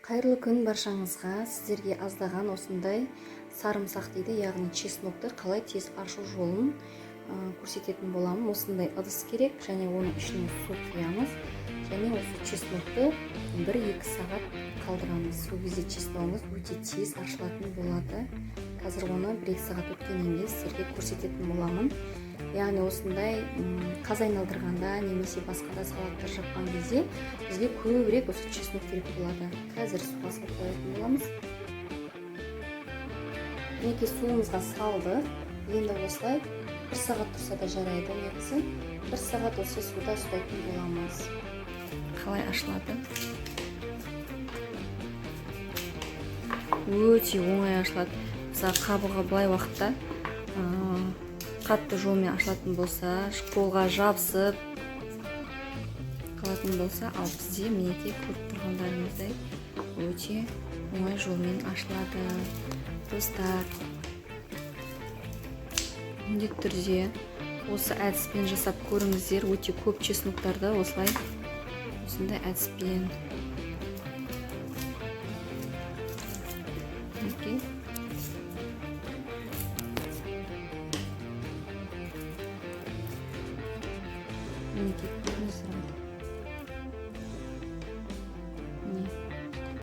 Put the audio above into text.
Қайырлы күн баршаңызға. Сіздерге аздаған осындай сарымсақ дейді, яғни чеснокты қалай тез ашу жолын көрсететін боламын. Осындай ыдыс керек, және оның ішіне су құямыз, және осы чеснокты 1-2 сағат қалдырамыз. Сол кезде чесногымыз өте тез ашылатын болады. Қазір оны 1-2 сағат өткеннен кейін сіздерге көрсететін боламын. Яғни осындай қаз айналдырғанда немесе басқа да салаттар жапқан кезде бізге көбірек осы чеснок керек болады. Қазір суға салып қоятын боламыз. Мінекей суымызға салды. Енді осылай 1 сағат тұрса да жарайды. Негізі 1 сағат осы суда ұстайтын боламыз. Қалай ашылады? Өте оңай ашылады. Мысалы қабығы былай уақытта қатты жолмен ашылатын болса, қолға жабысып қалатын болса, ал бізде мінекей көріп тұрғандарыңыздай өте оңай жолмен ашылады. Достар, міндетті түрде осы әдіспен жасап көріңіздер. Өте көп чесноктарды осылай осындай әдіспен. Мінекей көріңіздер.